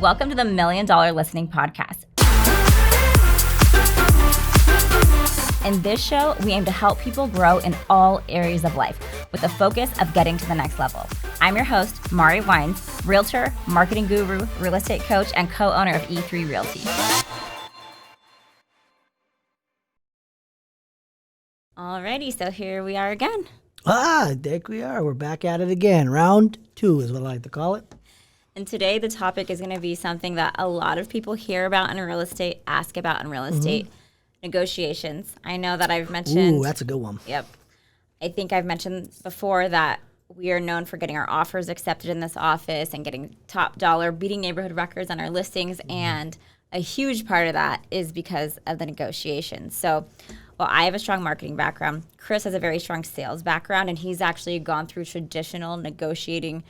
Welcome to the $1 Million Listening Podcast. In this show, we aim to help people grow in all areas of life with the focus of getting to the next level. I'm your host, Mari Wines, realtor, marketing guru, real estate coach, and co-owner of E3 Realty. Alrighty, so here we are again. There we are. We're back at it again. Round 2 is what I like to call it. And today the topic is going to be something that a lot of people hear about in real estate, ask about in real estate, negotiations. I know that I've mentioned... Ooh, that's a good one. Yep. I think I've mentioned before that we are known for getting our offers accepted in this office and getting top dollar, beating neighborhood records on our listings. And a huge part of that is because of the negotiations. So... well, I have a strong marketing background. Chris has a very strong sales background, and he's actually gone through traditional negotiating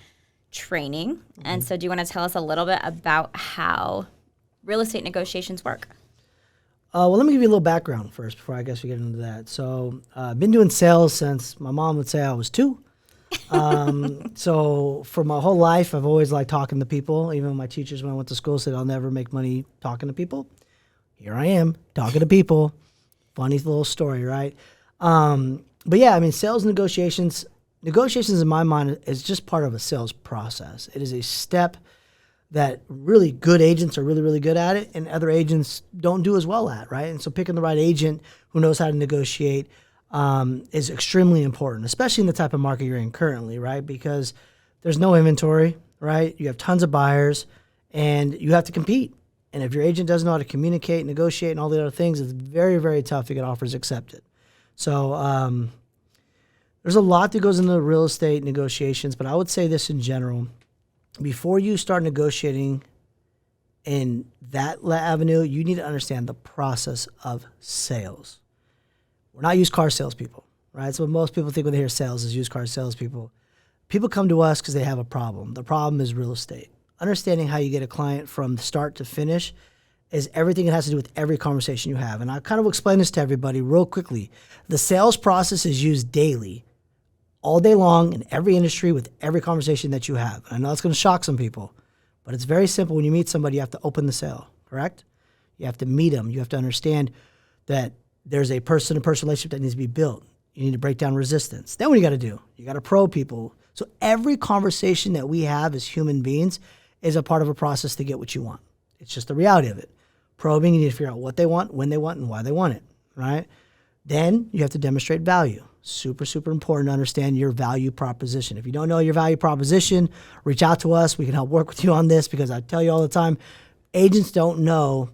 training. And so do you want to tell us a little bit about how real estate negotiations work? Well, let me give you a little background first before I guess we get into that. So I've been doing sales since my mom would say I was 2. So for my whole life, I've always liked talking to people. Even my teachers when I went to school said I'll never make money talking to people. Here I am, talking to people. Funny little story, right? But yeah, I mean, sales negotiations in my mind is just part of a sales process. It is a step that really good agents are really, really good at it, and other agents don't do as well at, right? And so picking the right agent who knows how to negotiate is extremely important, especially in the type of market you're in currently, right? Because there's no inventory, right? You have tons of buyers, and you have to compete. And if your agent doesn't know how to communicate, negotiate, and all the other things, it's very, very tough to get offers accepted. So there's a lot that goes into real estate negotiations, but I would say this in general. Before you start negotiating in that avenue, you need to understand the process of sales. We're not used car salespeople, right? So what most people think when they hear sales is used car salespeople. People come to us because they have a problem. The problem is real estate. Understanding how you get a client from start to finish is everything it has to do with every conversation you have. And I kind of explain this to everybody real quickly. The sales process is used daily, all day long in every industry with every conversation that you have. I know that's going to shock some people, but it's very simple. When you meet somebody, you have to open the sale, correct? You have to meet them. You have to understand that there's a person-to-person relationship that needs to be built. You need to break down resistance. Then what do you got to do? You got to probe people. So every conversation that we have as human beings is a part of a process to get what you want. It's just the reality of it. Probing, you need to figure out what they want, when they want, and why they want it, right? Then you have to demonstrate value. Super, super important to understand your value proposition. If you don't know your value proposition, reach out to us. We can help work with you on this because I tell you all the time, agents don't know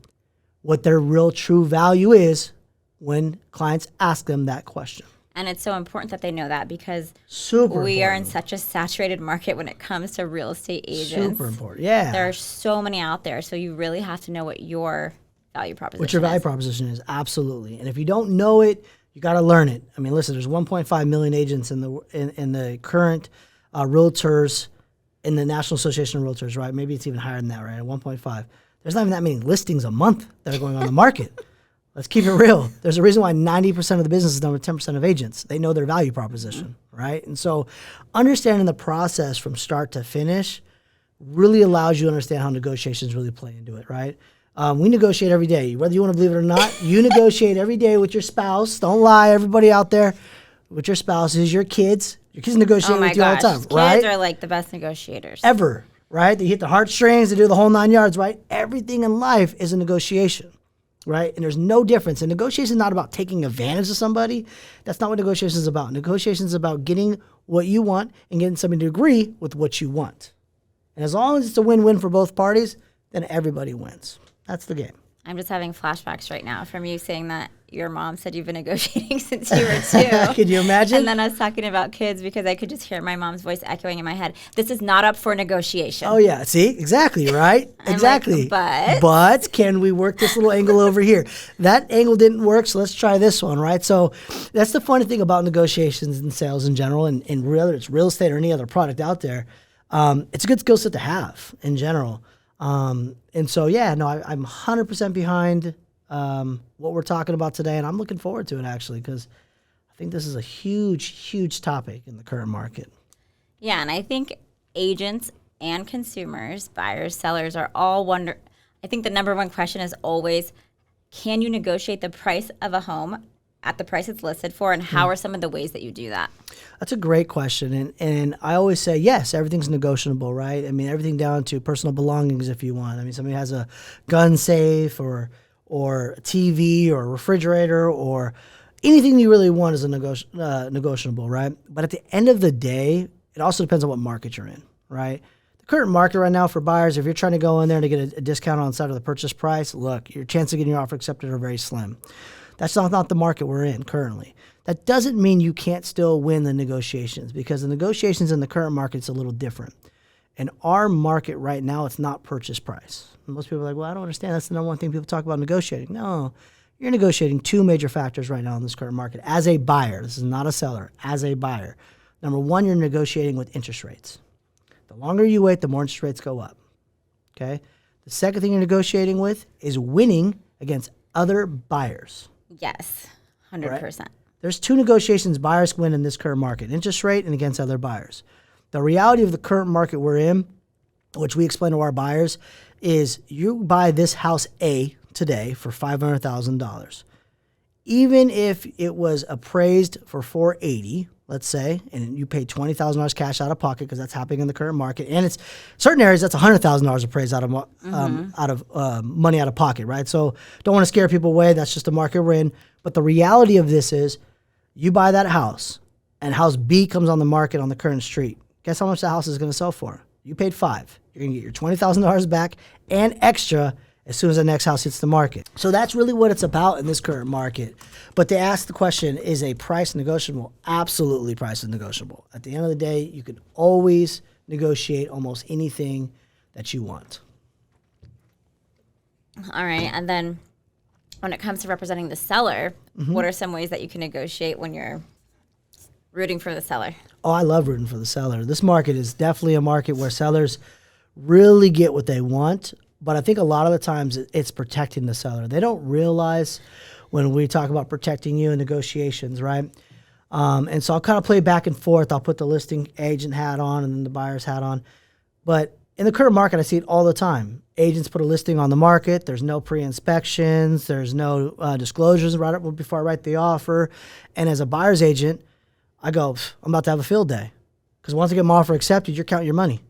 what their real true value is when clients ask them that question. And it's so important that they know that because we are in such a saturated market when it comes to real estate agents. Super important, yeah. There are so many out there, so you really have to know what your value proposition is. What your value proposition is, absolutely. And if you don't know it, you got to learn it. I mean, listen, there's 1.5 million agents in the current Realtors, in the National Association of Realtors, right? Maybe it's even higher than that, right? 1.5. There's not even that many listings a month that are going on the market. Let's keep it real. There's a reason why 90% of the business is done with 10% of agents. They know their value proposition, right? And so understanding the process from start to finish really allows you to understand how negotiations really play into it, right? We negotiate every day. Whether you want to believe it or not, you negotiate every day with your spouse. Don't lie, everybody out there. With your spouses, your kids. Your kids negotiate with you all the time, right? Kids are like the best negotiators. Ever, right? They hit the heartstrings, they do the whole 9 yards, right? Everything in life is a negotiation. Right? And there's no difference. And negotiation is not about taking advantage of somebody. That's not what negotiation is about. Negotiation is about getting what you want and getting somebody to agree with what you want. And as long as it's a win-win for both parties, then everybody wins. That's the game. I'm just having flashbacks right now from you saying that your mom said you've been negotiating since you were 2. Could you imagine? And then I was talking about kids because I could just hear my mom's voice echoing in my head. This is not up for negotiation. Oh, yeah. See? Exactly, right? Exactly. Like, but can we work this little angle over here? That angle didn't work, so let's try this one, right? So that's the funny thing about negotiations and sales in general, and whether it's real estate or any other product out there. It's a good skill set to have in general. And so, yeah, no, I'm 100% behind what we're talking about today, and I'm looking forward to it, actually, because I think this is a huge, huge topic in the current market. Yeah, and I think agents and consumers, buyers, sellers are all I think the number one question is always, can you negotiate the price of a home at the price it's listed for, and how are some of the ways that you do that? That's a great question. And I always say, yes, everything's negotiable, right? I mean, everything down to personal belongings if you want. I mean, somebody has a gun safe or a TV or a refrigerator or anything you really want is a negotiable, right? But at the end of the day, it also depends on what market you're in, right? The current market right now for buyers, if you're trying to go in there to get a discount on the side of the purchase price, look, your chance of getting your offer accepted are very slim. That's not the market we're in currently. That doesn't mean you can't still win the negotiations, because the negotiations in the current market is a little different. In our market right now, it's not purchase price. And most people are like, well, I don't understand. That's the number one thing people talk about negotiating. No, you're negotiating two major factors right now in this current market. As a buyer, this is not a seller, as a buyer. Number one, you're negotiating with interest rates. The longer you wait, the more interest rates go up. Okay? The second thing you're negotiating with is winning against other buyers. Yes, 100%. Right? There's two negotiations buyers win in this current market: interest rate and against other buyers. The reality of the current market we're in, which we explain to our buyers, is you buy this house A today for $500,000. Even if it was appraised for $480,000, let's say, and you paid $20,000 cash out of pocket, because that's happening in the current market, and it's certain areas that's $100,000 appraised out of money out of pocket, right? So don't want to scare people away. That's just the market we're in. But the reality of this is, you buy that house, and house B comes on the market on the current street. Guess how much the house is going to sell for? You paid $5,000. You're going to get your $20,000 back and extra as soon as the next house hits the market. So that's really what it's about in this current market. But to ask the question, is a price negotiable? Absolutely, price is negotiable. At the end of the day, you can always negotiate almost anything that you want. All right. And then when it comes to representing the seller, what are some ways that you can negotiate when you're rooting for the seller? Oh, I love rooting for the seller. This market is definitely a market where sellers really get what they want. But I think a lot of the times it's protecting the seller. They don't realize when we talk about protecting you in negotiations, right? And so I'll kind of play back and forth. I'll put the listing agent hat on and then the buyer's hat on. But in the current market, I see it all the time. Agents put a listing on the market. There's no pre-inspections. There's no disclosures right up before I write the offer. And as a buyer's agent, I go, I'm about to have a field day. Because once I get my offer accepted, you're counting your money.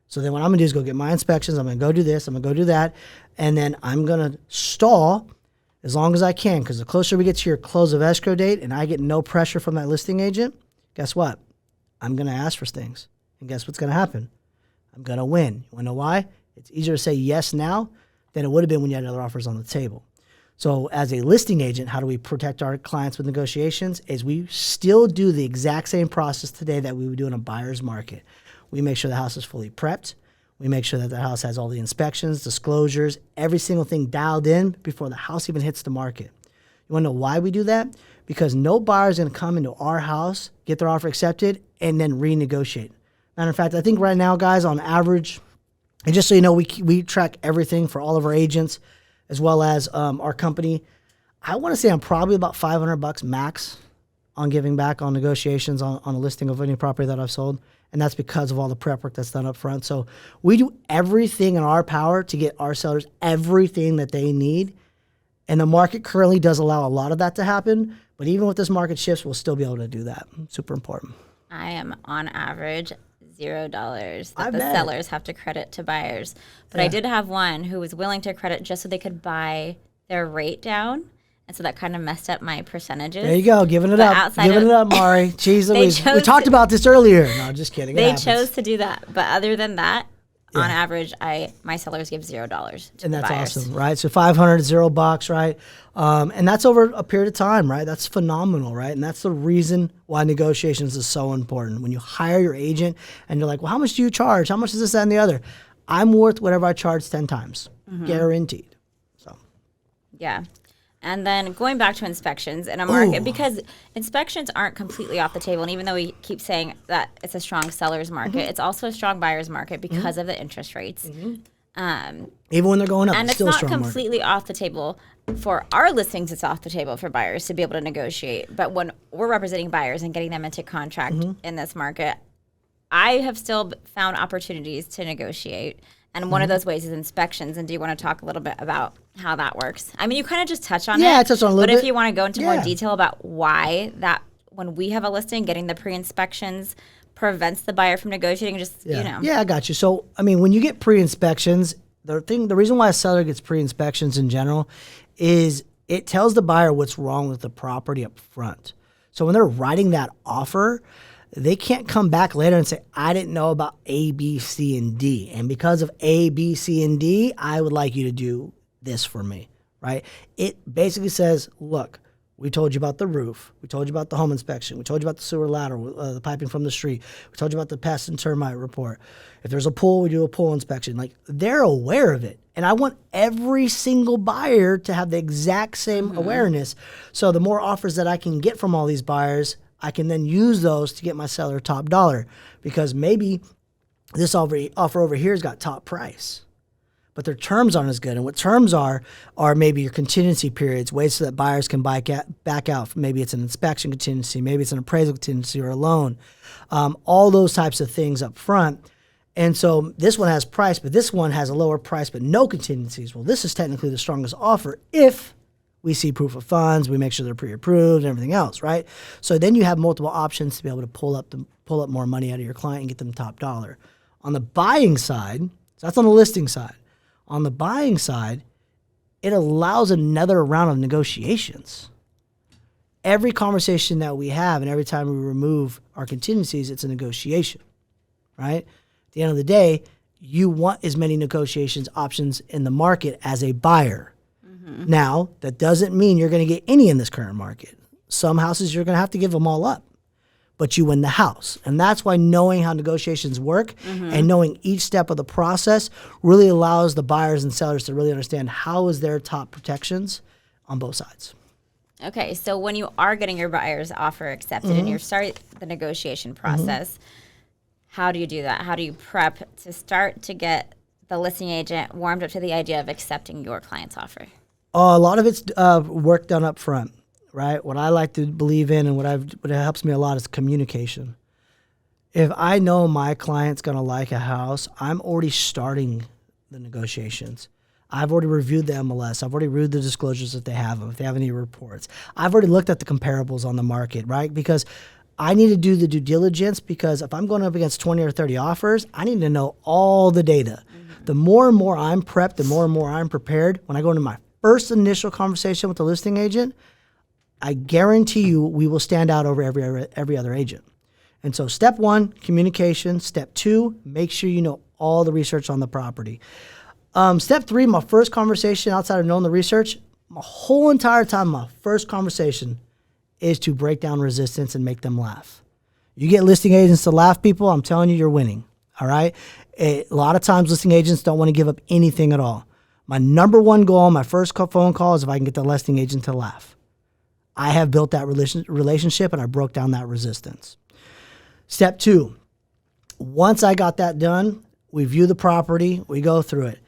So then what I'm going to do is go get my inspections. I'm going to go do this. I'm going to go do that. And then I'm going to stall as long as I can, because the closer we get to your close of escrow date and I get no pressure from that listing agent, guess what? I'm going to ask for things. And guess what's going to happen? I'm going to win. You want to know why? It's easier to say yes now than it would have been when you had other offers on the table. So as a listing agent, how do we protect our clients with negotiations? Is we still do the exact same process today that we would do in a buyer's market. We make sure the house is fully prepped. We make sure that the house has all the inspections, disclosures, every single thing dialed in before the house even hits the market. You want to know why we do that? Because no buyer is going to come into our house, get their offer accepted, and then renegotiate. Matter of fact, I think right now, guys, on average, and just so you know, we track everything for all of our agents as well as our company. I want to say I'm probably about $500 max on giving back on negotiations on a listing of any property that I've sold. And that's because of all the prep work that's done up front. So we do everything in our power to get our sellers everything that they need. And the market currently does allow a lot of that to happen. But even with this market shifts, we'll still be able to do that. Super important. I am on average $0 that the bet. sellers have to credit to buyers. But I did have one who was willing to credit just so they could buy their rate down. And so that kind of messed up my percentages. There you go, giving it up. Giving it up, Mari. Jeez Louise. We talked about this earlier. No, just kidding. They chose to do that. But other than that, on average, my sellers give $0 to and that's buyers. awesome, right? So $500, $0, right? And that's over a period of time, right? That's phenomenal, right? And that's the reason why negotiations is so important. When you hire your agent and you're like, well, how much do you charge? How much is this, that, and the other? I'm worth whatever I charge 10 times, guaranteed. So, yeah. And then going back to inspections in a market, because inspections aren't completely off the table. And even though we keep saying that it's a strong seller's market, it's also a strong buyer's market because of the interest rates. even when they're going up, and it's still not a strong completely off the table for our listings. It's off the table for buyers to be able to negotiate. But when we're representing buyers and getting them into contract in this market, I have still found opportunities to negotiate. And one of those ways is inspections. And do you want to talk a little bit about how that works? I mean, you kind of just touch on it. Yeah, I touched on a little bit. But if you want to go into more detail about why that when we have a listing, getting the pre-inspections prevents the buyer from negotiating, Yeah, I got you. So, I mean, when you get pre-inspections, the reason why a seller gets pre-inspections in general is it tells the buyer what's wrong with the property up front. So when they're writing that offer, they can't come back later and say, I didn't know about A, B, C, and D. And because of A, B, C, and D, I would like you to do this for me, right? It basically says, look, we told you about the roof. We told you about the home inspection. We told you about the sewer lateral, the piping from the street. We told you about the pest and termite report. If there's a pool, we do a pool inspection. Like, they're aware of it. And I want every single buyer to have the exact same awareness. So the more offers that I can get from all these buyers, I can then use those to get my seller top dollar, because maybe this offer over here has got top price, but their terms aren't as good. And what terms are maybe your contingency periods, ways so that buyers can back out. Maybe it's an inspection contingency, maybe it's an appraisal contingency or a loan, all those types of things up front. And so this one has price, but this one has a lower price but no contingencies. Well, this is technically the strongest offer if we see proof of funds, we make sure they're pre-approved and everything else, right? So then you have multiple options to be able to pull up more money out of your client and get them top dollar. On the buying side, so that's on the listing side. On the buying side, it allows another round of negotiations. Every conversation that we have and every time we remove our contingencies, it's a negotiation, right? At the end of the day, you want as many negotiations options in the market as a buyer. Now, that doesn't mean you're going to get any in this current market. Some houses you're going to have to give them all up, but you win the house. And that's why knowing how negotiations work and knowing each step of the process really allows the buyers and sellers to really understand how is their top protections on both sides. Okay, so when you are getting your buyer's offer accepted and you're starting the negotiation process, how do you do that? How do you prep to start to get the listing agent warmed up to the idea of accepting your client's offer? A lot of it's work done up front, right? What I like to believe in and what helps me a lot is communication. If I know my client's going to like a house, I'm already starting the negotiations. I've already reviewed the MLS. I've already reviewed the disclosures if they have them, if they have any reports. I've already looked at the comparables on the market, right? Because I need to do the due diligence, because if I'm going up against 20 or 30 offers, I need to know all the data. The more and more I'm prepped, the more and more I'm prepared, when I go into my first initial conversation with the listing agent, I guarantee you we will stand out over every other agent. And so step one, communication. Step two, make sure you know all the research on the property. Step three, my first conversation outside of knowing the research, my whole entire time, my first conversation is to break down resistance and make them laugh. You get listing agents to laugh, people, I'm telling you, you're winning, all right? A lot of times listing agents don't want to give up anything at all. My number one goal, my first phone call, is if I can get the listing agent to laugh. I have built that relationship and I broke down that resistance. Step two, once I got that done, we view the property, we go through it.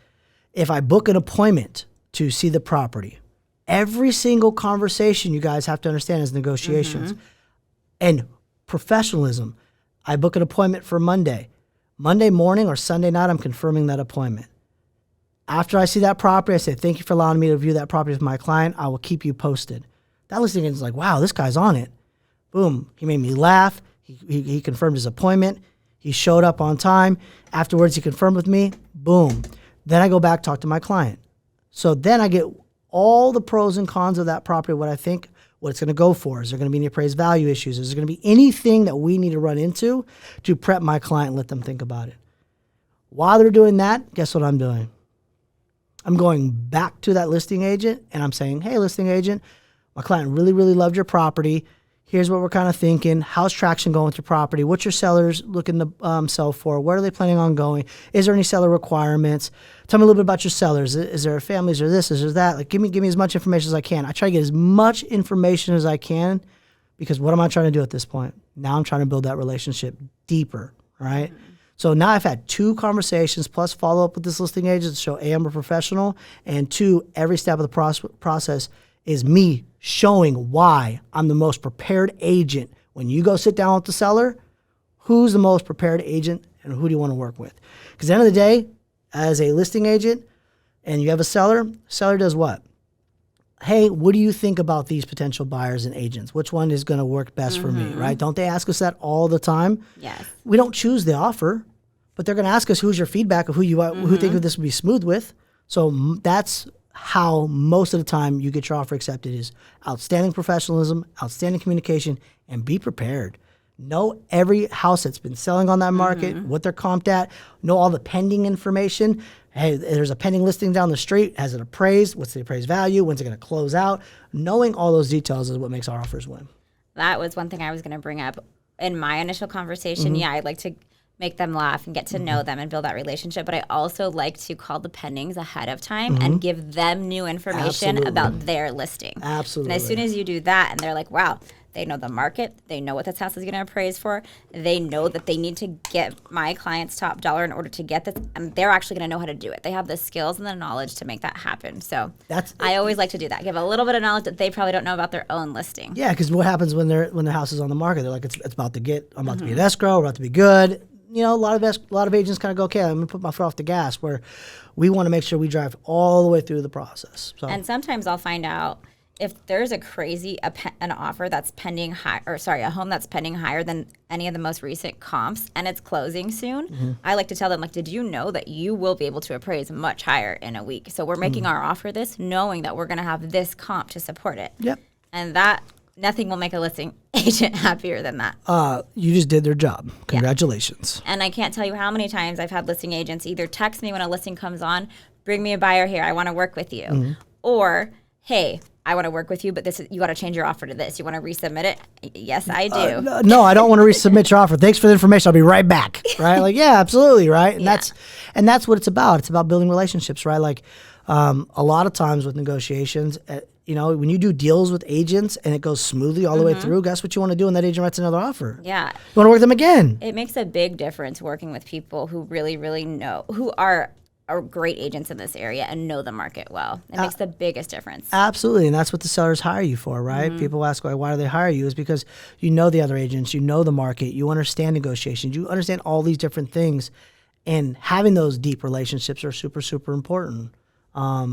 If I book an appointment to see the property, every single conversation, you guys have to understand, is negotiations. And professionalism. I book an appointment for Monday. Monday morning or Sunday night, I'm confirming that appointment. After I see that property, I say, thank you for allowing me to view that property with my client. I will keep you posted. That listing agent's like, wow, this guy's on it. Boom. He made me laugh. He confirmed his appointment. He showed up on time. Afterwards, he confirmed with me. Boom. Then I go back, talk to my client. So then I get all the pros and cons of that property, what I think, what it's going to go for. Is there going to be any appraised value issues? Is there going to be anything that we need to run into to prep my client and let them think about it? While they're doing that, guess what I'm doing? I'm going back to that listing agent and I'm saying, hey, listing agent, my client really, really loved your property. Here's what we're kind of thinking. How's traction going with your property? What's your sellers looking to sell for? Where are they planning on going? Is there any seller requirements? Tell me a little bit about your sellers. Is there families or this? Is there that? Like, give me as much information as I can. I try to get as much information as I can, because what am I trying to do at this point? Now I'm trying to build that relationship deeper, right? So now I've had 2 conversations plus follow up with this listing agent to show A, I'm a professional, and 2, every step of the process is me showing why I'm the most prepared agent. When you go sit down with the seller, who's the most prepared agent and who do you want to work with? Because at the end of the day, as a listing agent and you have a seller does what? Hey, what do you think about these potential buyers and agents? Which one is going to work best for me, right? Don't they ask us that all the time? Yes. We don't choose the offer, but they're going to ask us who's your feedback of who think this would be smooth with. So that's how most of the time you get your offer accepted is outstanding professionalism, outstanding communication, and be prepared. Know every house that's been selling on that market, what they're comped at, know all the pending information. Hey, there's a pending listing down the street. Has it appraised? What's the appraised value? When's it going to close out? Knowing all those details is what makes our offers win. That was one thing I was going to bring up in my initial conversation. Yeah, I'd like to make them laugh and get to know them and build that relationship. But I also like to call the pendings ahead of time and give them new information about their listing. Absolutely. And as soon as you do that and they're like, wow, they know the market, they know what this house is going to appraise for, they know that they need to get my client's top dollar in order to get this, and they're actually going to know how to do it. They have the skills and the knowledge to make that happen. So I always like to do that. Give a little bit of knowledge that they probably don't know about their own listing. Yeah, because what happens when their house is on the market? They're like, it's about to get, I'm about to be an escrow, we're about to be good. You know, a lot of agents kind of go, okay, I'm going to put my foot off the gas, where we want to make sure we drive all the way through the process. So. And sometimes I'll find out if there's a an offer that's pending a home that's pending higher than any of the most recent comps and it's closing soon, I like to tell them, like, did you know that you will be able to appraise much higher in a week? So we're making our offer this, knowing that we're going to have this comp to support it. Yep. And that, nothing will make a listing agent happier than that. You just did their job. Congratulations. Yeah. And I can't tell you how many times I've had listing agents either text me when a listing comes on, bring me a buyer here, I want to work with you. Or, hey, I want to work with you, but you got to change your offer to this. You want to resubmit it? Yes, I do. No, I don't want to resubmit your offer. Thanks for the information. I'll be right back. Right? Like, yeah, absolutely. Right. And that's what it's about. It's about building relationships, right? Like, a lot of times with negotiations, when you do deals with agents and it goes smoothly all the way through, guess what you want to do when that agent writes another offer? Yeah. You want to work them again. It makes a big difference working with people who really, really know, who are great agents in this area and know the market well. It makes the biggest difference. Absolutely. And that's what the sellers hire you for, right? People ask, why do they hire you? Is because you know the other agents, you know the market, you understand negotiations, you understand all these different things. And having those deep relationships are super, super important.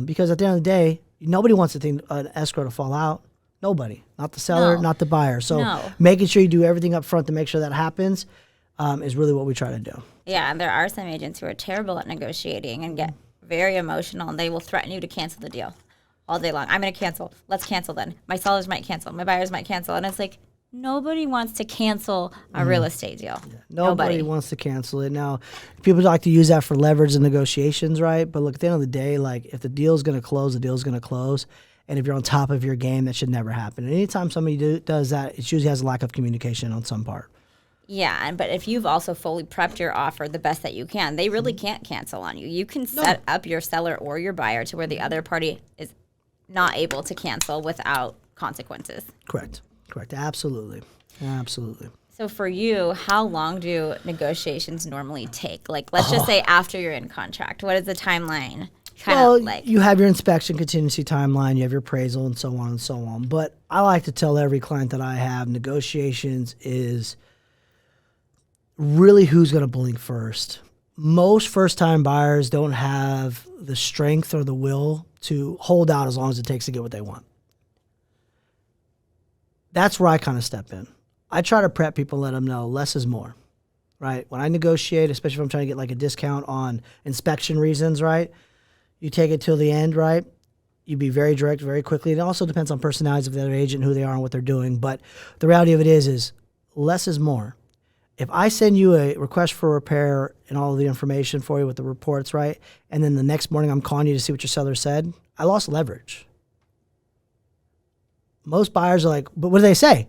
Because at the end of the day, nobody wants an escrow to fall out. Nobody. Not the seller, not the buyer. So making sure you do everything up front to make sure that happens is really what we try to do. Yeah, and there are some agents who are terrible at negotiating and get very emotional, and they will threaten you to cancel the deal all day long. I'm going to cancel. Let's cancel then. My sellers might cancel. My buyers might cancel. And it's like, nobody wants to cancel a real estate deal. Yeah. Nobody wants to cancel it. Now, people like to use that for leverage in negotiations, right? But look, at the end of the day, like, if the deal's going to close, the deal's going to close. And if you're on top of your game, that should never happen. And anytime somebody does that, it usually has a lack of communication on some part. Yeah, but if you've also fully prepped your offer the best that you can, they really can't cancel on you. You can set up your seller or your buyer to where the other party is not able to cancel without consequences. Correct. Absolutely. So for you, how long do negotiations normally take? Like, let's just say after you're in contract. What is the timeline like? You have your inspection contingency timeline, you have your appraisal, and so on and so on. But I like to tell every client that I have, negotiations is really who's going to blink first. Most first-time buyers don't have the strength or the will to hold out as long as it takes to get what they want. That's where I kind of step in. I try to prep people, let them know less is more, right? When I negotiate, especially if I'm trying to get like a discount on inspection reasons, right? You take it till the end, right? You be very direct, very quickly. It also depends on personalities of the other agent, who they are and what they're doing. But the reality of it is less is more. If I send you a request for repair and all of the information for you with the reports, right? And then the next morning I'm calling you to see what your seller said, I lost leverage. Most buyers are like, but what do they say?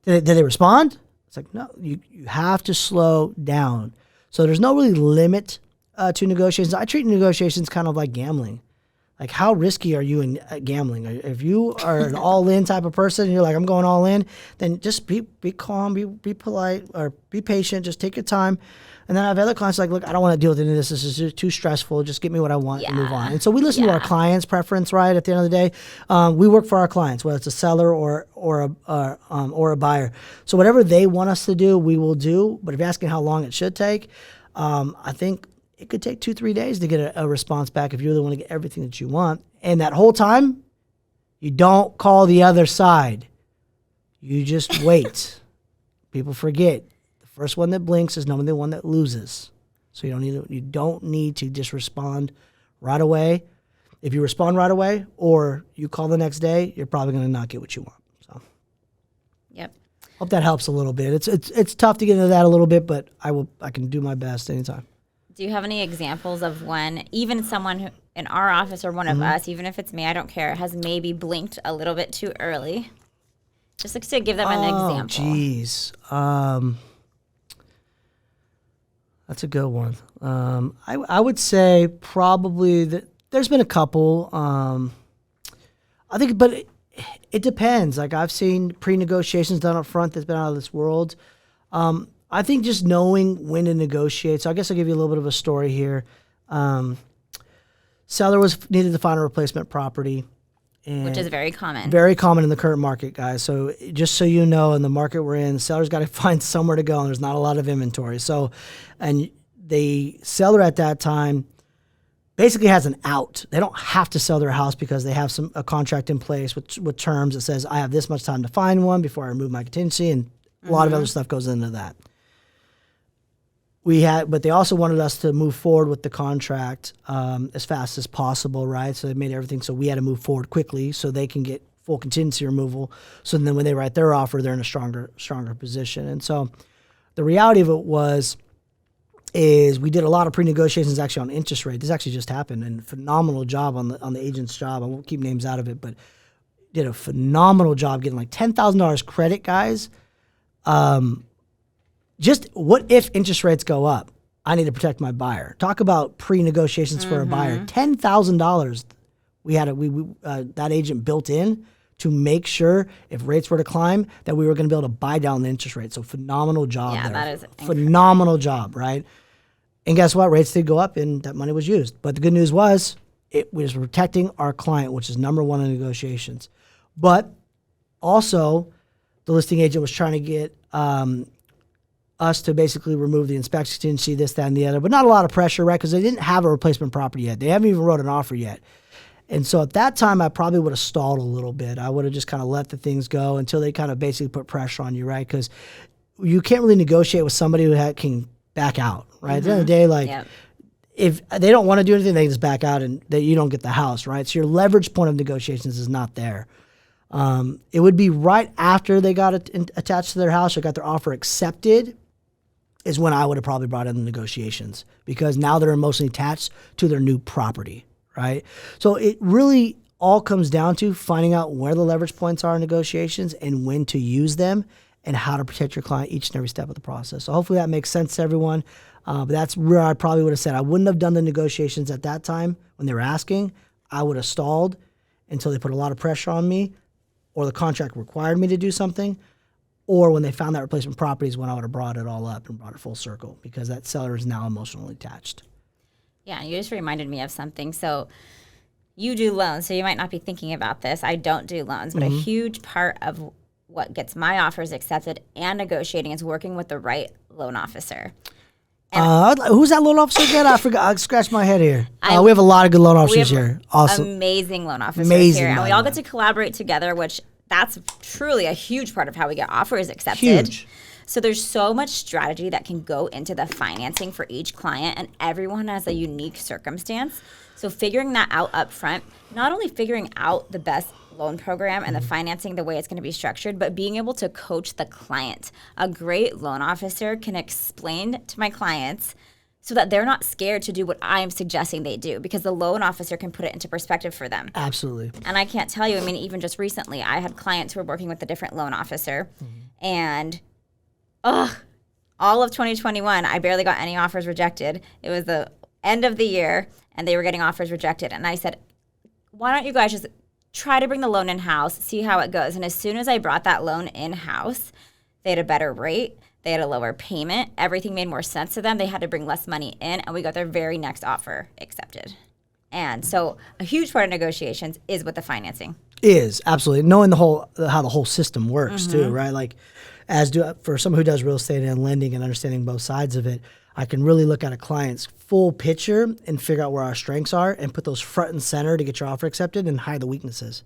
Did they respond? It's like, no, you have to slow down. So there's no really limit to negotiations. I treat negotiations kind of like gambling. Like, how risky are you in gambling? If you are an all-in type of person, and you're like, I'm going all in, then just be calm, be polite, or be patient. Just take your time. And then I have other clients like, look, I don't want to deal with any of this. This is too stressful. Just get me what I want and move on. And so we listen to our client's preference, right? At the end of the day, we work for our clients, whether it's a seller or a buyer. So whatever they want us to do, we will do. But if you're asking how long it should take, I think it could take 2-3 days to get a response back if you really want to get everything that you want. And that whole time, you don't call the other side. You just wait. People forget. The first one that blinks is normally the one that loses. So you don't need to just respond right away. If you respond right away or you call the next day, you're probably going to not get what you want. So, yep. Hope that helps a little bit. It's tough to get into that a little bit, but I can do my best anytime. Do you have any examples of when even someone who, in our office or one of us, even if it's me, I don't care, has maybe blinked a little bit too early? Just like to give them an example. Oh, geez. That's a good one. I would say probably that there's been a couple. I think, but it depends. Like I've seen pre-negotiations done up front that's been out of this world. I think just knowing when to negotiate. So I guess I'll give you a little bit of a story here. Seller needed to find a replacement property. Which is very common. Very common in the current market, guys. So just so you know, in the market we're in, the seller's got to find somewhere to go, and there's not a lot of inventory. So, and the seller at that time basically has an out. They don't have to sell their house because they have a contract in place with terms that says, I have this much time to find one before I remove my contingency, and a lot of other stuff goes into that. But they also wanted us to move forward with the contract as fast as possible, right? So they made everything so we had to move forward quickly so they can get full contingency removal. So then when they write their offer, they're in a stronger position. And so the reality of it is we did a lot of pre-negotiations actually on interest rate. This actually just happened, and phenomenal job on the agent's job. I won't keep names out of it, but did a phenomenal job getting like $10,000 credit, guys. Just what if interest rates go up? I need to protect my buyer. Talk about pre-negotiations for a buyer. $10,000 we had that agent built in to make sure if rates were to climb that we were going to be able to buy down the interest rate. So phenomenal job there. That is phenomenal job, right? And guess what? Rates did go up and that money was used. But the good news was it was protecting our client, which is number one in negotiations. But also the listing agent was trying to get us to basically remove the inspection contingency, this, that, and the other, but not a lot of pressure, right? Because they didn't have a replacement property yet. They haven't even wrote an offer yet. And so at that time, I probably would have stalled a little bit. I would have just kind of let the things go until they kind of basically put pressure on you, right? Because you can't really negotiate with somebody who can back out, right? At the end of the day, if they don't want to do anything, they just back out and you don't get the house, right? So your leverage point of negotiations is not there. It would be right after they got attached to their house or got their offer accepted is when I would have probably brought in the negotiations because now they're emotionally attached to their new property, right? So it really all comes down to finding out where the leverage points are in negotiations and when to use them and how to protect your client each and every step of the process. So hopefully that makes sense to everyone. But that's where I probably would have said I wouldn't have done the negotiations at that time when they were asking. I would have stalled until they put a lot of pressure on me or the contract required me to do something. Or when they found that replacement property is when I would have brought it all up and brought it full circle because that seller is now emotionally attached. Yeah, you just reminded me of something. So you do loans, so you might not be thinking about this. I don't do loans, but a huge part of what gets my offers accepted and negotiating is working with the right loan officer. Who's that loan officer again? I forgot. I scratched my head here. We have a lot of good loan officers here. Awesome. Amazing loan officers here. And we all get to collaborate together, which that's truly a huge part of how we get offers accepted. Huge. So there's so much strategy that can go into the financing for each client, and everyone has a unique circumstance. So figuring that out up front, not only figuring out the best loan program and the financing, the way it's going to be structured, but being able to coach the client. A great loan officer can explain to my clients so that they're not scared to do what I'm suggesting they do because the loan officer can put it into perspective for them. Absolutely. And I can't tell you, I mean, even just recently, I had clients who were working with a different loan officer and all of 2021, I barely got any offers rejected. It was the end of the year and they were getting offers rejected. And I said, why don't you guys just try to bring the loan in-house, see how it goes. And as soon as I brought that loan in-house, they had a better rate. They had a lower payment. Everything made more sense to them. They had to bring less money in, and we got their very next offer accepted. And so a huge part of negotiations is with the financing. Is absolutely knowing how the whole system works too, right? Like, for someone who does real estate and lending and understanding both sides of it, I can really look at a client's full picture and figure out where our strengths are and put those front and center to get your offer accepted and hide the weaknesses,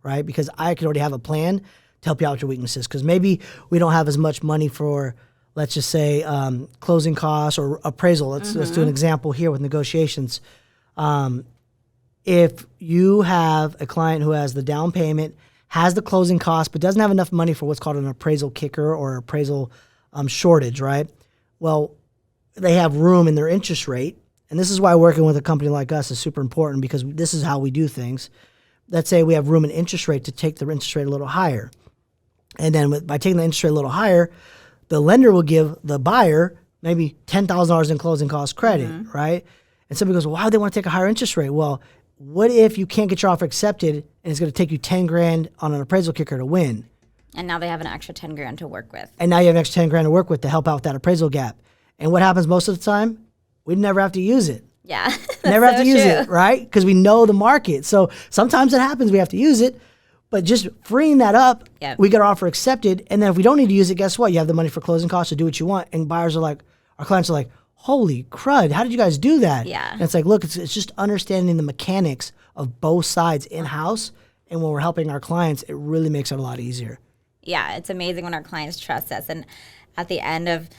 right? Because I can already have a plan to help you out with your weaknesses. Because maybe we don't have as much money for, let's just say, closing costs or appraisal. Let's do an example here with negotiations. If you have a client who has the down payment, has the closing cost, but doesn't have enough money for what's called an appraisal kicker or appraisal shortage, right? Well, they have room in their interest rate. And this is why working with a company like us is super important, because this is how we do things. Let's say we have room in interest rate to take the interest rate a little higher. And then by taking the interest rate a little higher, the lender will give the buyer maybe $10,000 in closing cost credit, right? And somebody goes, well, why would they want to take a higher interest rate? Well, what if you can't get your offer accepted and it's going to take you 10 grand on an appraisal kicker to win? And now they have an extra 10 grand to work with. And now you have an extra 10 grand to work with to help out with that appraisal gap. And what happens most of the time? We never have to use it. Yeah. Never have to use it, right? Because we know the market. So sometimes it happens, we have to use it. But just freeing that up, we get our offer accepted. And then if we don't need to use it, guess what? You have the money for closing costs to do what you want. And buyers are like, our clients are like, holy crud, how did you guys do that? Yeah. And it's like, look, it's just understanding the mechanics of both sides in-house. And when we're helping our clients, it really makes it a lot easier. Yeah, it's amazing when our clients trust us. And at the end of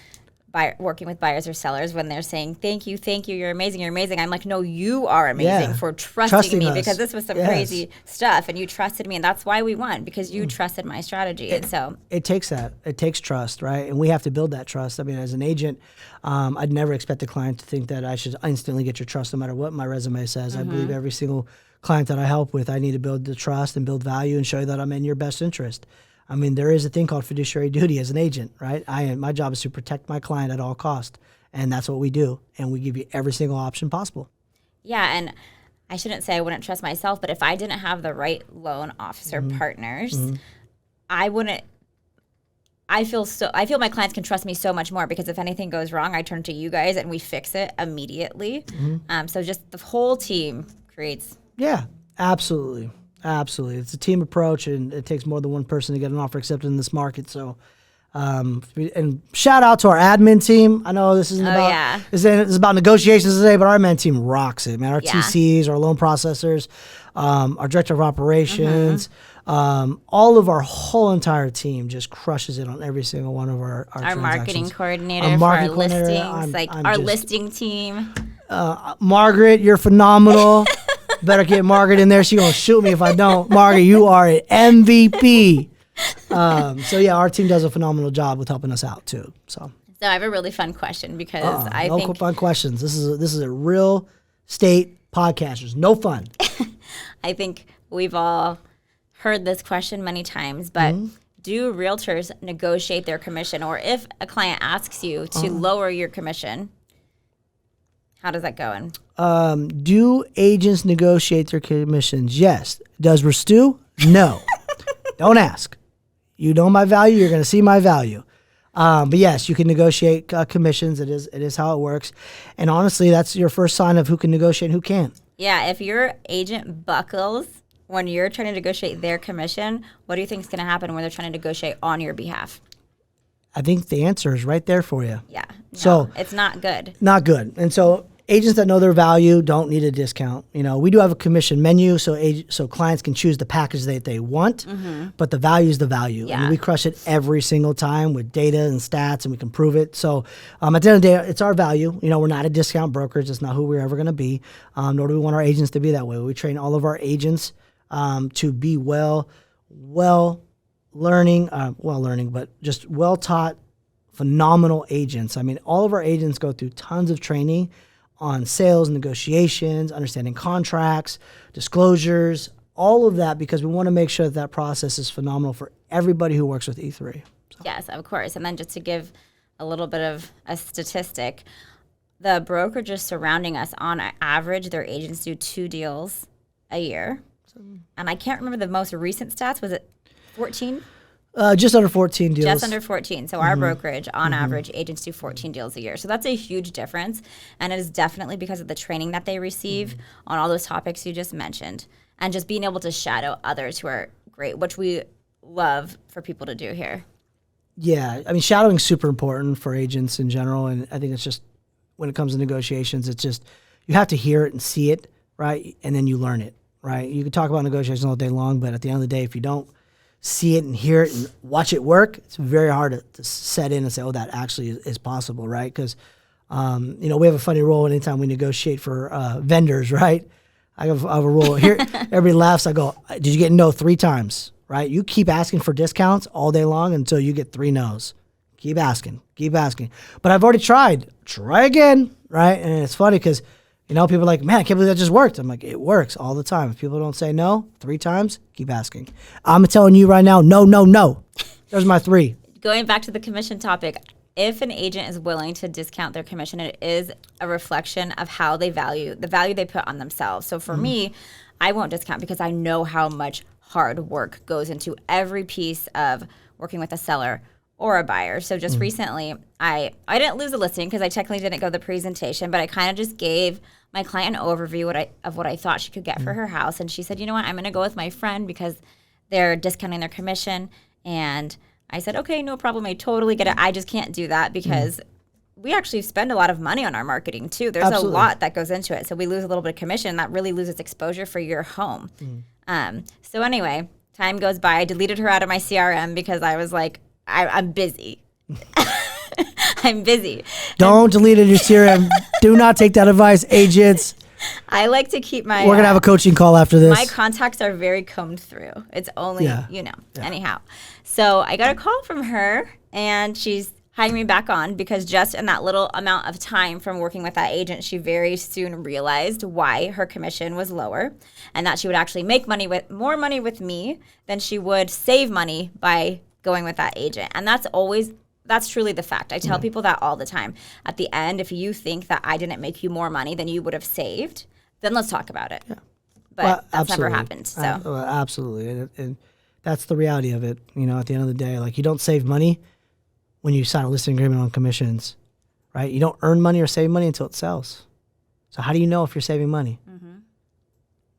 working with buyers or sellers, when they're saying, thank you, you're amazing, I'm like, no, you are amazing for trusting me, because this was some crazy stuff and you trusted me, and that's why we won, because you trusted my strategy. And so it takes that. It takes trust, right? And we have to build that trust. I mean, as an agent, I'd never expect a client to think that I should instantly get your trust no matter what my resume says. I believe every single client that I help with, I need to build the trust and build value and show you that I'm in your best interest. I mean, there is a thing called fiduciary duty as an agent, right? My job is to protect my client at all costs, and that's what we do. And we give you every single option possible. Yeah, and I shouldn't say I wouldn't trust myself, but if I didn't have the right loan officer partners, I wouldn't. I feel my clients can trust me so much more, because if anything goes wrong, I turn to you guys and we fix it immediately. So just the whole team creates. Yeah, absolutely. Absolutely. It's a team approach, and it takes more than one person to get an offer accepted in this market. So, and shout out to our admin team. I know this isn't this is about negotiations today, but our admin team rocks it, man. Our TCs, our loan processors, our director of operations, all of our whole entire team just crushes it on every single one of our marketing coordinator for our listings, our listing team. Margaret, you're phenomenal. Better get Margaret in there. She's going to shoot me if I don't. Margaret, you are an MVP. So, yeah, our team does a phenomenal job with helping us out, too. So I have a really fun question, because I think... No fun questions. This is a real estate podcast. There's no fun. I think we've all heard this question many times, but do realtors negotiate their commission? Or if a client asks you to lower your commission, how does that go in? Do agents negotiate their commissions? Yes. Does Ristau? No. Don't ask. You know my value. You're going to see my value. But yes, you can negotiate commissions. It is how it works. And honestly, that's your first sign of who can negotiate and who can't. Yeah. If your agent buckles when you're trying to negotiate their commission, what do you think is going to happen when they're trying to negotiate on your behalf? I think the answer is right there for you. Yeah. No, so it's not good. Not good. And so agents that know their value don't need a discount. You know, we do have a commission menu, so clients can choose the package that they want, but the value is the value. Yeah. I mean, we crush it every single time with data and stats, and we can prove it. So at the end of the day, it's our value. You know, we're not a discount brokerage. It's not who we're ever going to be, nor do we want our agents to be that way. We train all of our agents to be just well-taught, phenomenal agents. I mean, all of our agents go through tons of training on sales, negotiations, understanding contracts, disclosures, all of that, because we want to make sure that process is phenomenal for everybody who works with E3. So. Yes, of course. And then just to give a little bit of a statistic, the brokerages surrounding us, on average, their agents do 2 deals a year. And I can't remember the most recent stats. Was it 14? Just under 14 deals. Just under 14. So our brokerage, on average, agents do 14 deals a year. So that's a huge difference. And it is definitely because of the training that they receive on all those topics you just mentioned. And just being able to shadow others who are great, which we love for people to do here. Yeah. I mean, shadowing is super important for agents in general. And I think it's just, when it comes to negotiations, it's just, you have to hear it and see it, right? And then you learn it, right? You can talk about negotiations all day long, but at the end of the day, if you don't see it and hear it and watch it work, it's very hard to set in and say, oh, that actually is possible, right? Because, we have a funny rule anytime we negotiate for vendors, right? I have a rule here. Everybody laughs. I go, did you get no 3 times, right? You keep asking for discounts all day long until you get 3 no's. Keep asking. But I've already tried. Try again, right? And it's funny because, people are like, man, I can't believe that just worked. I'm like, it works all the time. If people don't say no 3 times, keep asking. I'm telling you right now, no. There's my 3. Going back to the commission topic, if an agent is willing to discount their commission, it is a reflection of how they value they put on themselves. So for me, I won't discount because I know how much hard work goes into every piece of working with a seller or a buyer. So just recently, I didn't lose a listing because I technically didn't go the presentation, but I kind of just gave my client an overview of what I thought she could get for her house. And she said, you know what, I'm going to go with my friend because they're discounting their commission. And I said, okay, no problem. I totally get it. I just can't do that because we actually spend a lot of money on our marketing too. There's a lot that goes into it. So we lose a little bit of commission. That really loses exposure for your home. So anyway, time goes by. I deleted her out of my CRM because I was like, I'm busy. I'm busy. Don't delete it in your CRM. Do not take that advice, agents. I like to keep my... We're going to have a coaching call after this. My contacts are very combed through. It's only, anyhow. So I got a call from her, and she's hiring me back on because just in that little amount of time from working with that agent, she very soon realized why her commission was lower and that she would actually make more money with me than she would save money by going with that agent. And that's truly the fact. I tell people that all the time. At the end, if you think that I didn't make you more money than you would have saved, then let's talk about it. Yeah. But that's never happened. So absolutely. And that's the reality of it. At the end of the day, like, you don't save money when you sign a listing agreement on commissions, right? You don't earn money or save money until it sells. So how do you know if you're saving money?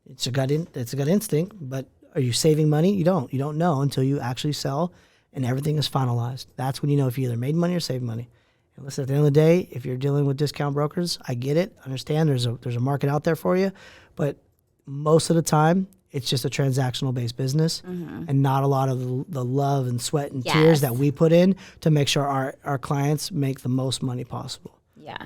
It's a gut instinct, but are you saving money? You don't know until you actually sell and everything is finalized. That's when you know if you either made money or saved money. And listen, at the end of the day, if you're dealing with discount brokers, I get it. Understand there's a market out there for you, but most of the time, it's just a transactional-based business and not a lot of the love and sweat and tears that we put in to make sure our clients make the most money possible. Yeah.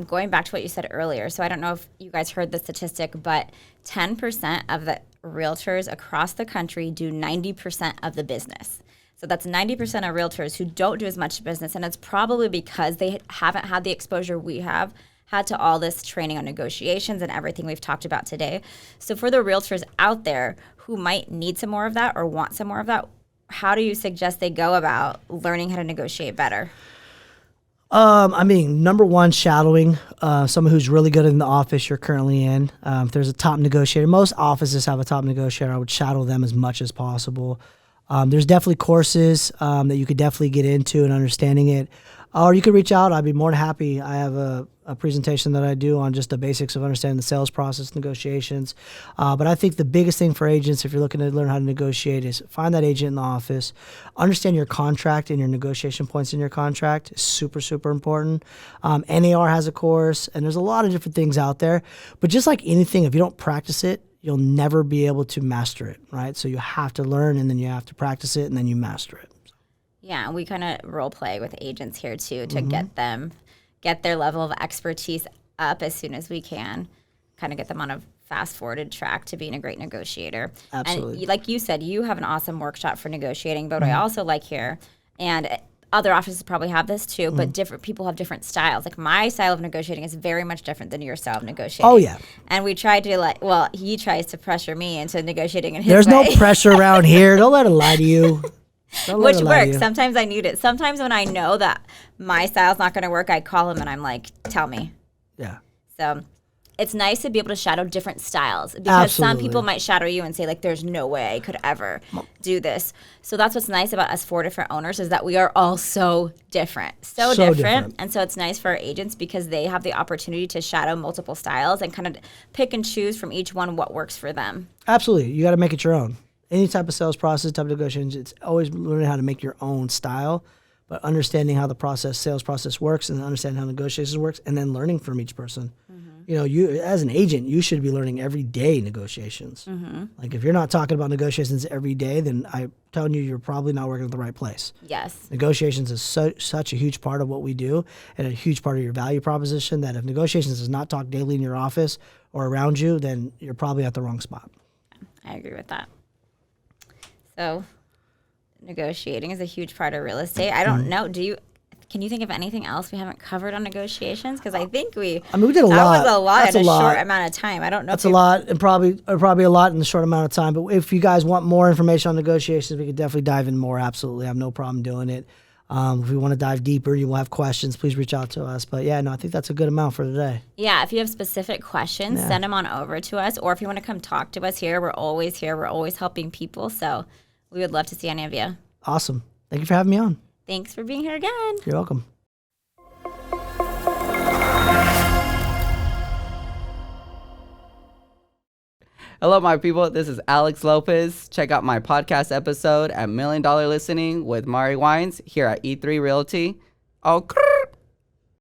Going back to what you said earlier, so I don't know if you guys heard the statistic, but 10% of the realtors across the country do 90% of the business. So that's 90% of realtors who don't do as much business, and it's probably because they haven't had the exposure we have had to all this training on negotiations and everything we've talked about today. So for the realtors out there who might need some more of that or want some more of that, how do you suggest they go about learning how to negotiate better? Number one, shadowing someone who's really good in the office you're currently in. If there's a top negotiator, most offices have a top negotiator. I would shadow them as much as possible. There's definitely courses that you could definitely get into and understanding it. Or you could reach out. I'd be more than happy. I have a presentation that I do on just the basics of understanding the sales process, negotiations. But I think the biggest thing for agents, if you're looking to learn how to negotiate, is find that agent in the office. Understand your contract and your negotiation points in your contract is super, super important. NAR has a course, and there's a lot of different things out there. But just like anything, if you don't practice it, you'll never be able to master it, right? So you have to learn, and then you have to practice it, and then you master it. Yeah, we kind of role play with agents here too to get their level of expertise up as soon as we can, kind of get them on a fast-forwarded track to being a great negotiator. Absolutely. And like you said, you have an awesome workshop for negotiating, but I also like here, and other offices probably have this too, but different people have different styles. Like my style of negotiating is very much different than your style of negotiating. Oh, yeah. And we tried to he tries to pressure me into negotiating in his There's way. no pressure around here. Don't let it lie to you. Which works. Sometimes I need it. Sometimes when I know that my style's not going to work, I call him and I'm like, tell me. Yeah. So it's nice to be able to shadow different styles because some Absolutely. people might shadow you and say like, there's no way I could ever do this. So that's what's nice about us 4 different owners is that we are all so different, so different. And so it's nice for our agents because they have the opportunity to shadow multiple styles and kind of pick and choose from each one what works for them. Absolutely. You got to make it your own. Any type of sales process, type of negotiations, it's always learning how to make your own style, but understanding how the sales process works and understanding how negotiations works and then learning from each person. You know, you as an agent, you should be learning every day negotiations. Like if you're not talking about negotiations every day, then I'm telling you, you're probably not working at the right place. Yes. Negotiations is such a huge part of what we do and a huge part of your value proposition that if negotiations is not talked daily in your office or around you, then you're probably at the wrong spot. I agree with that. So negotiating is a huge part of real estate. I don't know. Can you think of anything else we haven't covered on negotiations? Because I think we did a lot. That was a lot in a short amount of time. I don't know. That's a lot, and probably a lot in a short amount of time. But if you guys want more information on negotiations, we could definitely dive in more. Absolutely, I have no problem doing it. If we want to dive deeper, you will have questions, please reach out to us. But yeah, no, I think that's a good amount for today. Yeah, if you have specific questions, send them on over to us. Or if you want to come talk to us here, we're always here. We're always helping people. So we would love to see any of you. Awesome. Thank you for having me on. Thanks for being here again. You're welcome. Hello, my people. This is Alex Lopez. Check out my podcast episode at $1 Million Listening with Mari Wines here at E3 Realty. Oh,